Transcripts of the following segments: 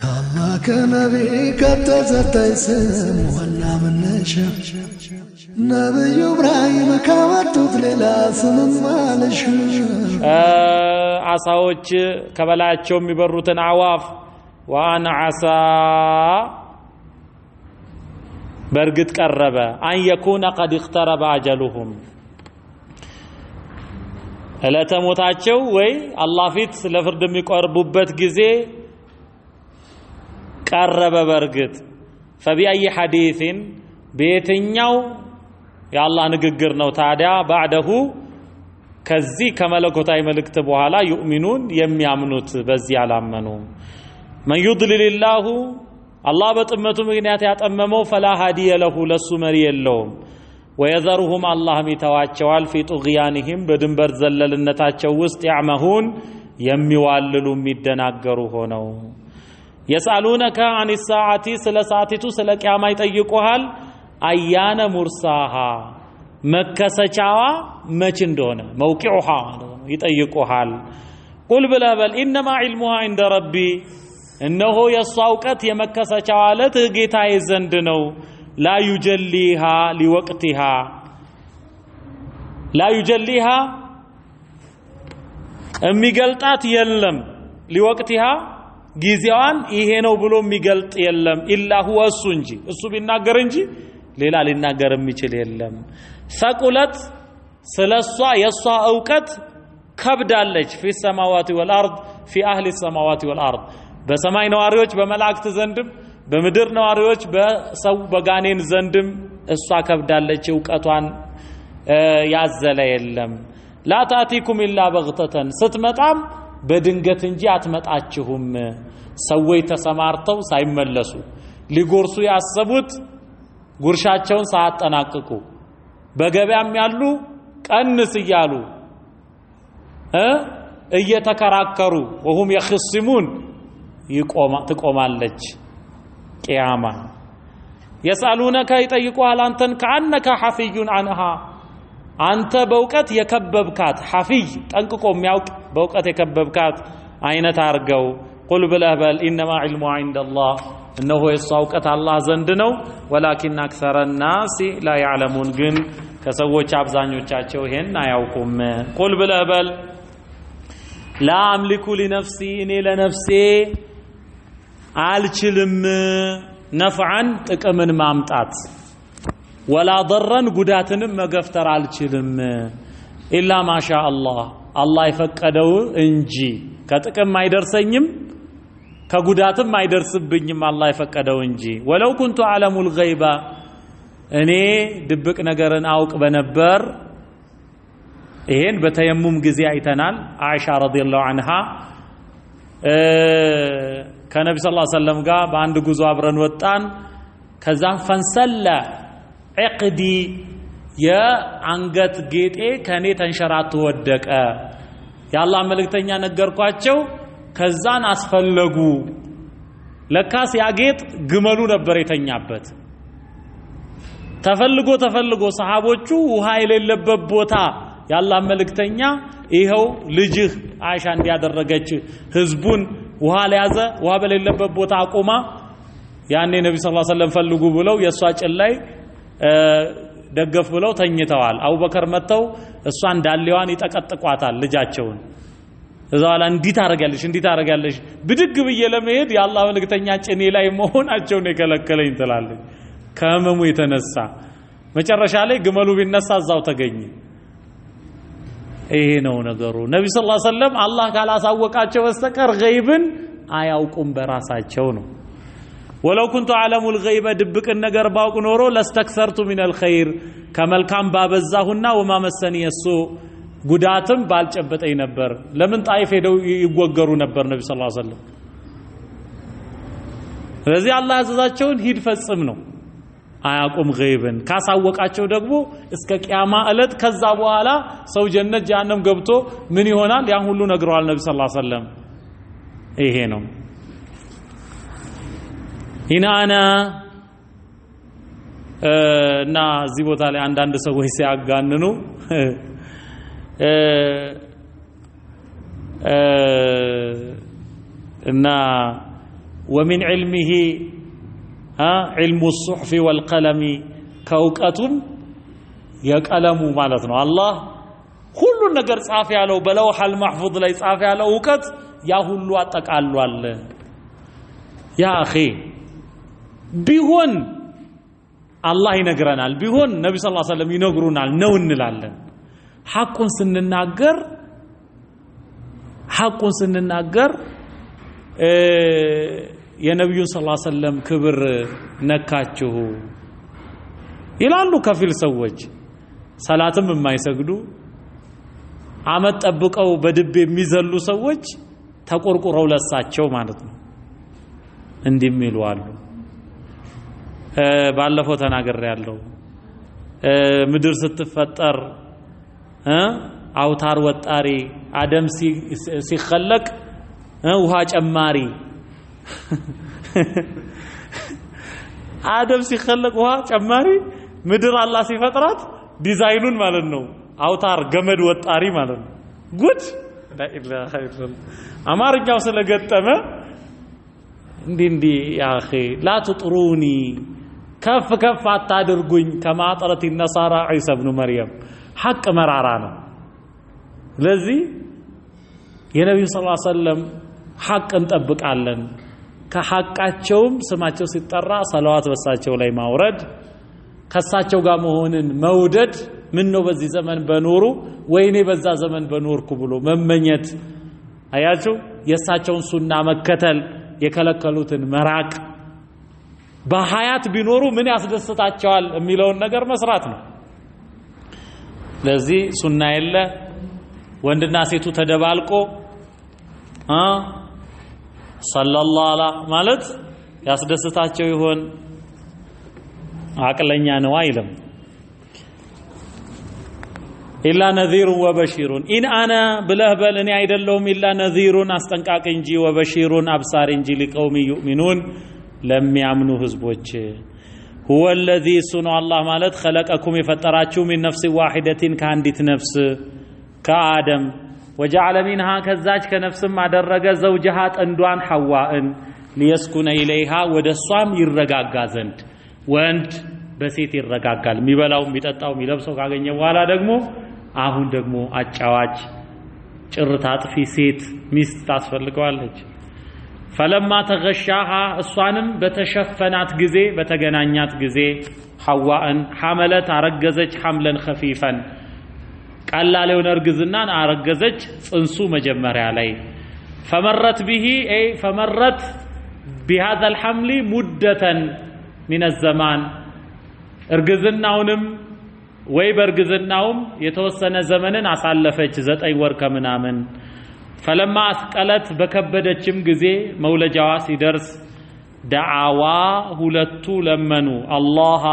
الله كنبي كتزتيسم ولا منش نبي إبراهيم كواتوت للاسم مالش عصاوچ ከበላያቸው የሚበሩትን አዋፍ ዋና ዓሳ በርግጥ ቀረበ አን يكون قد اقترب اجلهم እለተሞታቸው ወይ አላህ ፊት ለፍርድ የሚቀርቡበት ጊዜ ቀረበ በርግጥ فبأي حديث በየትኛው የአላህ ንግግር ነው ታዲያ بعده ከዚህ ከመለኮታዊ መልእክት በኋላ يؤمنون የሚያምኑት በዚህ ያላመኑ من يضلل الله الله በጥመቱ ምክንያት ያጠመመው فلا هادي له ለሱ መሪ የለውም ويذرهم الله ሚተዋቸዋል في طغيانهم በድንበር ዘለልነታቸው ውስጥ يعمهون የሚዋልሉ የሚደናገሩ ሆነው يسألونك عن الساعة سلا ساعتو سلا قيامة يطيقوሃል أيان مرساها مكسچاوا مچ እንደሆነ موقعها يطيقوሃል قل بلا بل إنما علمها عند ربي إنه يساوقت የመከሰቻዋ ለት ጌታዬ ዘንድ ነው لا يجليها لوقتها لا يجليها የሚገልጣት የለም لوقتها ጊዜዋን ይሄ ነው ብሎ የሚገልጥ የለም ኢላ ሁወ እሱ እንጂ እሱ ቢናገር እንጂ ሌላ ሊናገር የሚችል የለም ሰቁለት ስለሷ የሷ ዕውቀት ከብዳለች في السماوات والارض في اهل السماوات والارض በሰማይ ነዋሪዎች በመላእክት ዘንድም በምድር ነዋሪዎች በሰው በጋኔን ዘንድም እሷ ከብዳለች ዕውቀቷን ያዘለ የለም لا تاتيكم الا بغتة ስትመጣም በድንገት እንጂ አትመጣችሁም ሰዎች ተሰማርተው ሳይመለሱ ሊጎርሱ ያሰቡት ጉርሻቸውን ሳያጠናቅቁ በገበያም ያሉ ቀንስ ይያሉ እየተከራከሩ ወሁም يخصمون ትቆማለች ቂያማ يسألونك يطيقوሃል አንተን كأنك حفي عنها አንተ በእውቀት የከበብካት حفي ጠንቅቆ የሚያውቅ በእውቀት የከበብካት አይነት አርገው قل بله بل انما علمه عند الله انه يساوقت الله ዘንድ ነው ولكن اكثر الناس لا يعلمون ግን ከሰዎች አብዛኞቻቸው ይሄን አያውቁም قل بله بل لا املك لنفسي እኔ ለነፍሴ አልችልም نفعا ጥቅምን ማምጣት ولا ضرا ጉዳትንም መገፍተር አልችልም ኢላ ማሻ አላህ አላህ የፈቀደው እንጂ ከጥቅም አይደርሰኝም ከጉዳትም አይደርስብኝም አላህ የፈቀደው እንጂ ወለው ኩንቱ አለሙል ገይባ እኔ ድብቅ ነገርን አውቅ በነበር ይሄን በተየሙም ጊዜ አይተናል አይሻ ረዲየላሁ ዐንሃ ከነብዩ ሰለላሁ ዐለይሂ ወሰለም ጋር በአንድ ጉዞ አብረን ወጣን ከዛም ፈንሰለ ዕቅዲ የአንገት ጌጤ ከኔ ተንሸራቶ ወደቀ ያላህ መልእክተኛ ነገርኳቸው ከዛን አስፈለጉ ለካስ ያጌጥ ግመሉ ነበር የተኛበት ተፈልጎ ሰሃቦቹ ውሃ የሌለበት ቦታ ያላህ መልእክተኛ ይሄው ልጅህ አይሻ እንዲያደረገች ህዝቡን ውሃ ለያዘ ውሃ በሌለበት ቦታ አቆማ ያኔ ነብዩ ሰለላሁ ዐለይሂ ወሰለም ፈልጉ ብለው የሷ ጭን ላይ ደገፍ ብለው ተኝተዋል አቡበከር መተው እሷን ዳሌዋን ይጠቀጥቋታል ልጃቸውን እዛላ እንዲት አረጋለሽ ብድግ ብዬ ለመሄድ የአላህ መልእክተኛ ጭኔ ላይ መሆናቸው ነው የከለከለኝ ትላለች ከመሙ የተነሳ መጨረሻ ላይ ግመሉ ቢነሳ እዛው ተገኘ ይሄ ነው ነገሩ ነብዩ ሰለላሁ ዐለይሂ ወሰለም አላህ ካላሳወቃቸው በስተቀር ገይብን አያውቁም በራሳቸው ነው ولو كنت اعلم الغيب دبق النجر باوق نورو لاستكثرت من الخير كملكام بابزاሁና وما مسني السوء ጉዳትም ባልጨበጠኝ ነበር ለምን ጣይፍ ሄደው ይወገሩ ነበር ነብዩ ሰለላሁ ዐለይሂ ወሰለም ስለዚህ አላህ ያዘዛቸውን ሂድ ፈጽም ነው አያቁም ገይብን ካሳወቃቸው ደግሞ እስከ ቂያማ እለት ከዛ በኋላ ሰው ጀነት ጀሃነም ገብቶ ምን ይሆናል ያን ሁሉ ነግረዋል ነብዩ ሰለላሁ ዐለይሂ ወሰለም ይሄ ነው ኢናና እና እዚህ ቦታ ላይ አንዳንድ ሰዎች ሲያጋንኑ እና ومن علمه علم الصحف والقلم كوكتم يقلمو معناتنا الله كل ነገር ጻፍ ያለው በለውህ المحفوظ ላይ ጻፍ ያለው ዕውቀት ያ ሁሉ አጠቃሏል ያ اخي ቢሆን አላህ ይነግረናል ቢሆን ነብዩ ሰለላሁ ዐለይሂ ወሰለም ይነግሩናል ነው እንላለን ሐቁን ስንናገር የነብዩ ሰለላሁ ዐለይሂ ወሰለም ክብር ነካችሁ ይላሉ ከፊል ሰዎች ሰላትም የማይሰግዱ አመት ጠብቀው በድብ የሚዘሉ ሰዎች ተቆርቁረው ለሳቸው ማለት ነው እንዲሚሉ አሉ ባለፈው ተናገር ያለው ምድር ስትፈጠር አውታር ወጣሪ አደም ሲخلق ውሃ ጨማሪ አደም ሲخلق ውሃ ጨማሪ ምድር አላህ ሲፈጥራት ዲዛይኑን ማለት ነው አውታር ገመድ ወጣሪ ማለት ነው ጉድ ላኢላሃ ኢላላህ አማርኛው ስለገጠመ እንዲ ያ اخي لا تطروني كف كف አታድርጉኝ ከማጥረት النصارى عيسى ابن مريم حق መራራ ነው ስለዚህ የነብዩ ሰለላሁ ዐለይሂ ወሰለም ሐቅ እንጠብቃለን ከሐቃቸውም ስማቸው ሲጠራ ሰላዋት በሳቸው ላይ ማውረድ ከሳቸው ጋር መሆንን መውደድ ምን ነው በዚህ ዘመን በኖሩ ወይኔ በዛ ዘመን በኖርኩ ብሎ መመኘት አያችሁ የሳቸውን ሱና መከተል የከለከሉትን መራቅ በሐያት ቢኖሩ ምን ያስደስታቸዋል የሚለውን ነገር መስራት ነው ለዚህ ሱና የለ ወንድና ሴቱ ተደባልቆ ሰለላሁ ዐለይሂ ማለት ያስደስታቸው ይሆን አቅለኛ ነው አይልም ኢላ ነዚሩ ወበሺሩን ኢን አና ብለህበል እኔ አይደለሁም ኢላ ነዚሩን አስጠንቃቂ እንጂ ወበሺሩን አብሳሪ እንጂ ለቀውም ይؤمنون ለሚያምኑ ህዝቦች هو الذي صنع الله ማለት خلقكم يفطراችሁ من نفس واحده ከአንዲት ነፍስ ከአደም وجعل منها ከዛች ከነፍስም አደረገ ዘውجها ጥንዷን ሐዋን ليسكن اليها ወደሷም ይረጋጋ ዘንድ ወንድ በሴት ይረጋጋል የሚበላው የሚጠጣው የሚለብሰው ካገኘ በኋላ ደግሞ አሁን ደግሞ አጫዋች ጭርታ አጥፊ ሴት ሚስት ታስፈልገዋለች فلما تغشاها እሷንም በተሸፈናት ጊዜ በተገናኛት ጊዜ ሐዋን حملت አረገዘች حملا خفيفا ቀላል የሆነ እርግዝናን አረገዘች ጽንሱ መጀመሪያ ላይ فمرت به اي فمرت بهذا الحمل مدة من الزمان እርግዝናውንም ወይ በርግዝናውም የተወሰነ ዘመንን አሳለፈች 9 ወር ከምናምን فلما اسقلت በከበደችም ጊዜ መውለጃዋ ሲደርስ ደዓዋ ሁለቱ ለመኑ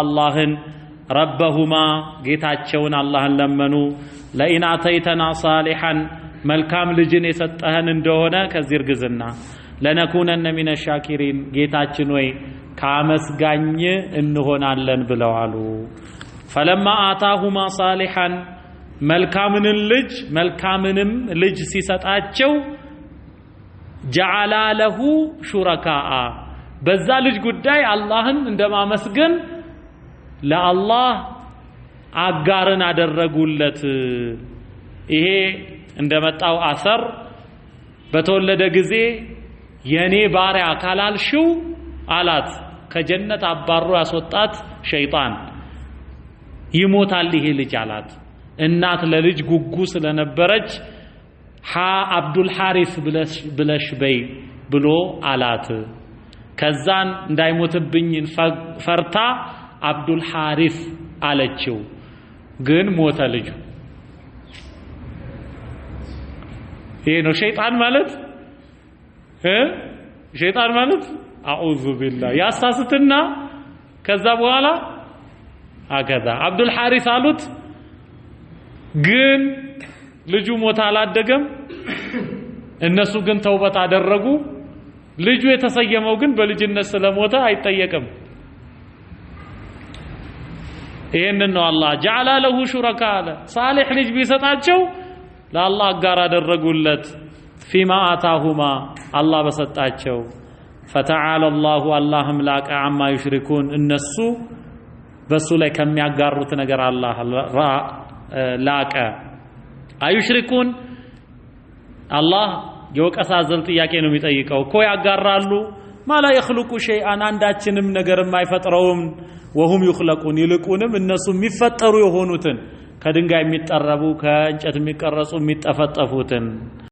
አላህን ረበሁማ ጌታቸውን አላህን ለመኑ ለኢን አተይተና ሳሊሐን መልካም ልጅን የሰጠህን እንደሆነ ከዚህ እርግዝና ለነኩነነ ሚነ ሻኪሪን ጌታችን ወይ ካመስጋኝ እንሆናለን ብለዋሉ فلما آتاهما صالحا መልካምንም ልጅ ሲሰጣቸው جعل له شركاء በዛ ልጅ ጉዳይ አላህን እንደማመስገን ለአላህ አጋርን አደረጉለት ይሄ እንደመጣው አሰር በተወለደ ጊዜ የኔ ባሪያ ካላልሽው አላት ከጀነት አባሩ ያስወጣት ሸይጣን ይሞታል ይሄ ልጅ አላት እናት ለልጅ ጉጉ ስለነበረች አብዱል ሐሪስ ብለሽ በይ ብሎ አላት ከዛን እንዳይሞትብኝ ፈርታ አብዱል ሐሪስ አለችው ግን ሞተ ልጁ ይሄ ነው ሸይጣን ማለት አዑዙ ቢላህ ያሳስትና ከዛ በኋላ አከዛ አብዱል ሐሪስ አሉት ግን ልጁ ሞታ አላደገም እነሱ ግን ተውበት አደረጉ ልጁ የተሰየመው ግን በልጅነት ስለሞተ አይጠየቅም ይሄንን ነው አላህ جعل له شركاء صالح ልጅ ቢሰጣቸው ለአላህ ጋር አደረጉለት فيما آتاهما አላህ በሰጣቸው فتعالى الله اللهم لاك عما يشركون الناس በሱ ላይ ከሚያጋሩት ነገር አላህ ላቀ አይሽሪኩን አላህ የወቀሳ ዘል ጥያቄ ነው የሚጠይቀው እኮ ያጋራሉ ማላ يخلق شيئا አንዳችንም ነገር የማይፈጥረውም وهم يخلقون ይልቁንም እነሱ የሚፈጠሩ የሆኑትን ከድንጋይ የሚጠረቡ ከእንጨት የሚቀረጹ የሚጠፈጠፉትን